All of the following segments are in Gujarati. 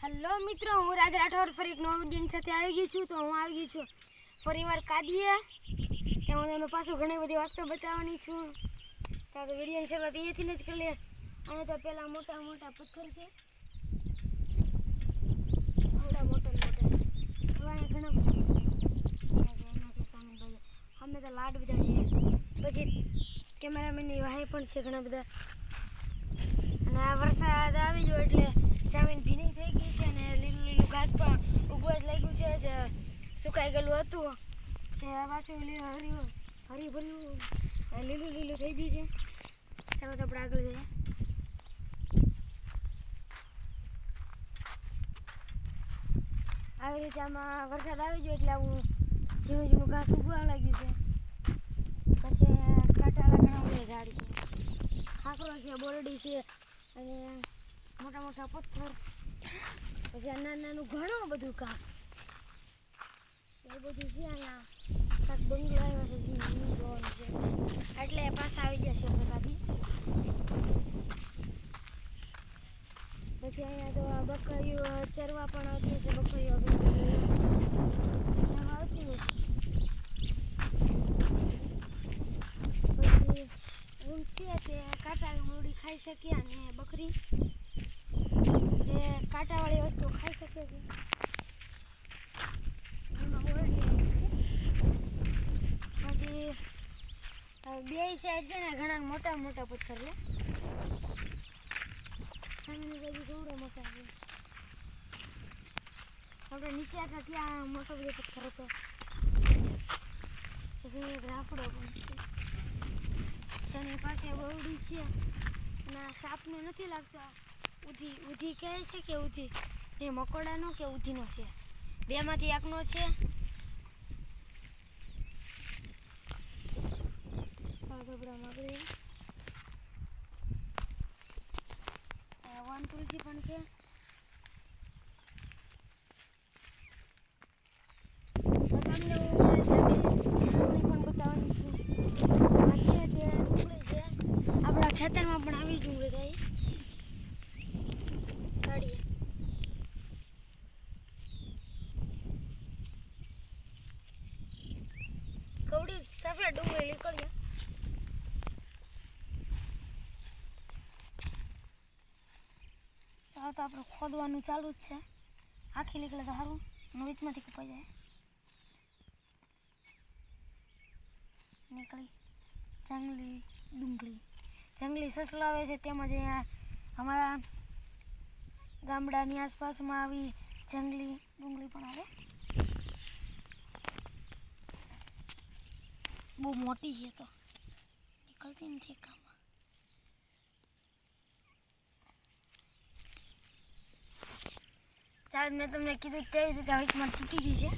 હેલો મિત્રો, હું રાજ રાઠોડ ફરી એક નવા વિડીયો સાથે આવી ગઈ છું. તો હું આવી ગઈ છું ફરીવાર કાદીએ. હું તમને પાછું ઘણી બધી વસ્તુ બતાવવાની છું. તો વિડીયોની શરૂઆત અહીંયાથી જ કરી લે. અને તો પેલા મોટા મોટા પથ્થર છે, આવડા મોટા મોટા ઘણા બધા અમે તો લાડ બધા છે. પછી કેમેરામેનની વાહે પણ છે ઘણા બધા. અને આ વરસાદ આવી ગયો એટલે જમીન ભીની થઈ ગઈ છે અને લીલું લીલું ઘાસ પણ ઉગવા જ લાગ્યું છે. જે સુકાઈ ગયેલું હતું તે પાછું હરીભર્યું લીલું લીલું થઈ ગયું છે. ચાલો તો આપણે આગળ જઈએ. આવી રીતે આમાં વરસાદ આવી ગયો એટલે આવું ઝીણું ઝીણું ઘાસ ઉગવા લાગ્યું છે. પછી કાંટાળા ઘણા બધા ઝાડ છે, ખાખરો છે, બોરડી છે અને મોટા મોટા પથ્થર. પછી આ નાનું નાનું ઘણું બધું ઘાસ એ બધું છે. અહીંયા કાંક બંગલો આવ્યો છે, જોવાનું છે એટલે પાછા આવી ગયા છે બધાથી. પછી અહીંયા તો બકરીઓ ચરવા પણ આવતી હશે. બકરીઓ ચરવા આવતી હોય. પછી ઊંટ છે તે કાંટા મૂડી ખાઈ શકે અને બકરી એ કાંટાવાળી વસ્તુ ખાઈ શકે છે. એમાં ઓરડી પછી બે સાઈડ છે ને ઘણા મોટા મોટા પથ્થર છે. સામેની બાજુ કેવડો મોટા છે. આપણે નીચે હતા ત્યાં મોટો બધો પથ્થર હતો. પછી એક રાફડો પણ છે. તેની પાસે બોરડી છે અને સાપને નથી લાગતા. ઉધી કહે છે કે ઉધી એ મકોડાનો કે ઉધીનો છે, બેમાંથી એકનો છે. વન તુલસી પણ છે. તો તમને હું ડુંગળી પણ બતાવવાની છું. આ છે તે ડુંગળી છે. આપણા ખેતરમાં પણ આવી ડુંગળી થાય કાઢીએ. કવડી સફેદ ડુંગળી નીકળીએ. તો આપણે ખોદવાનું ચાલુ જ છે. આખી નીકળે તો સારું, વચમાંથી કપાઈ જાય. નીકળી જંગલી ડુંગળી. જંગલી સસલો આવે છે તેમજ અહીંયા અમારા ગામડાની આસપાસમાં આવી જંગલી ડુંગળી પણ આવે. બહુ મોટી છે તો નીકળતી નથી કામમાં. ચાલ મેં તમને કીધું તેવી રીતે વચમાં તૂટી ગઈ છે.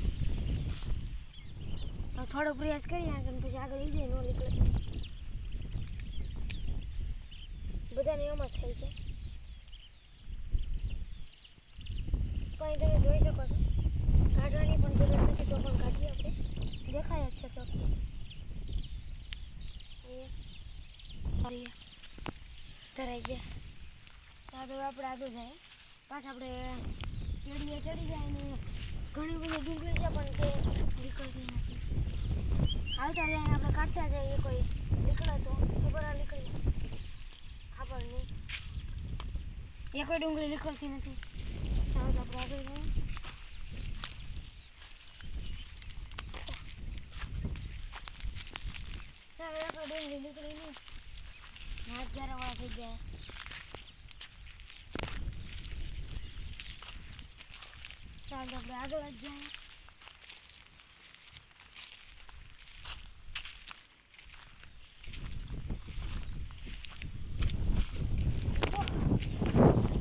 થોડો પ્રયાસ કરીએ આગળ, પછી આગળ લઈ જાય. ન નીકળે બધાને એમ જ થાય છે. કંઈ તમે જોઈ શકો છો. કાઢવાની પણ જરૂર નથી તો પણ કાઢીએ આપણે. દેખાય જ છે ચોખ્ખી. ધરાઈ ગયા. ચાલો આપણે આગળ જાય. પાછા આપણે કેડીએ ચડી જાય ને ઘણી બધી ડુંગળી છે પણ તે નીકળતી નથી. આવતા જાય આપણે કાઢતા જઈએ. કોઈ નીકળે તો ખબર નીકળી આપણને. એ કોઈ ડુંગળી નીકળતી નથી. ચાલો તો આપણે આગળ જઈએ. ચાલો આપણે ડુંગળી નીકળી નહીં. હાથ જરા થઈ ગયા. ચાલો આપણે આગળ જ જાય.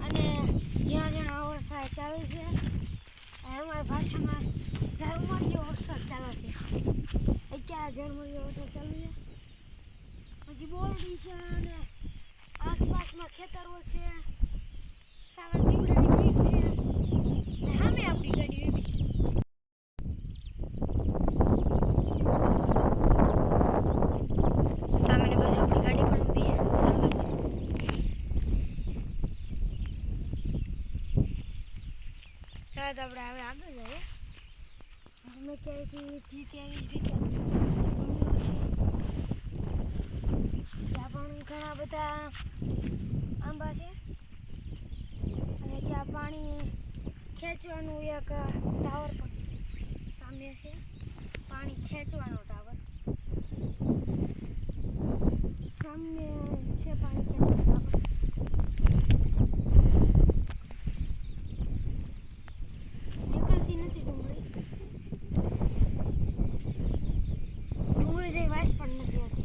અને જ્યાં જ્યાં વરસાદ ચાલુ છે અમારી ભાષામાં ઝરમરીયો વરસાદ ચાલુ છે. અત્યારે ઝરમરીયો વરસાદ ચાલુ છે. પછી બોરડી છે અને આસપાસમાં ખેતરો છે. સાવર દીવડાની ભીડ છે. સામે આપણી ગાડી ઊભી. સામેની બાજુ આપણી ગાડી પણ ઊભી છે. ચાલો ચાલો તો આપણે હવે આગળ જઈએ. અમે ક્યાંયથી તેવી જ રીતે ત્યાં પણ ઘણા બધા આંબા છે અને ત્યાં પાણી ખેંચવાનું એક ટાવર પણ છે. સામે છે પાણી ખેંચવાનો ટાવર. સામે છે પાણી ખેંચવાનો ટાવર. નીકળતી નથી ડુંગળી. ડુંગળી જેવી વાસ પણ નથી હોતી.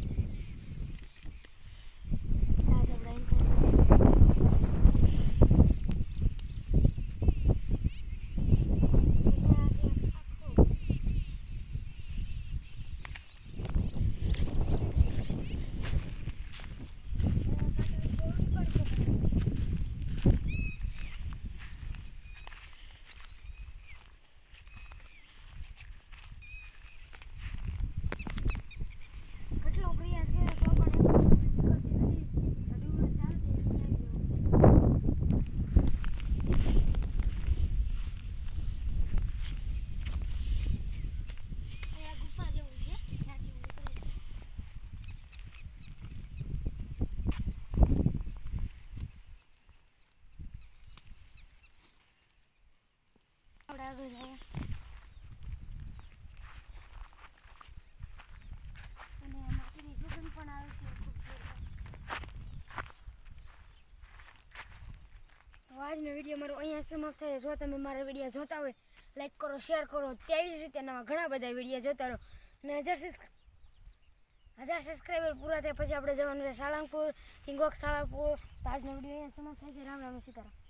કેટલો પ્રયાસ કર્યો તો પણ નીકળતી નથી. ડુંગળી ચાલતી નહીં આવી. અહીંયા ગુફા જેવું છે ત્યાંથી નીકળે છે. આપણે આગળ જઈએ અને માટીની સુગંધ પણ આવે છે ખૂબ જોરદાર. તો આજનો વિડીયો મારો અહીંયા સમાપ્ત થાય. જો તમે મારા વિડીયો જોતા હોય લાઈક કરો, શેર કરો. તેવી જ રીતે નવા ઘણા બધા વિડીયો જોતા રહો. અને 1000 સબસ્ક્રાઈબર પૂરા થયા પછી આપણે જવાનું છે સાળંગપુર, કિંગોક સાળંગપુર. તો આજનો વિડીયો અહીંયા સમાપ્ત થાય છે. રામ રામ સીતારામ.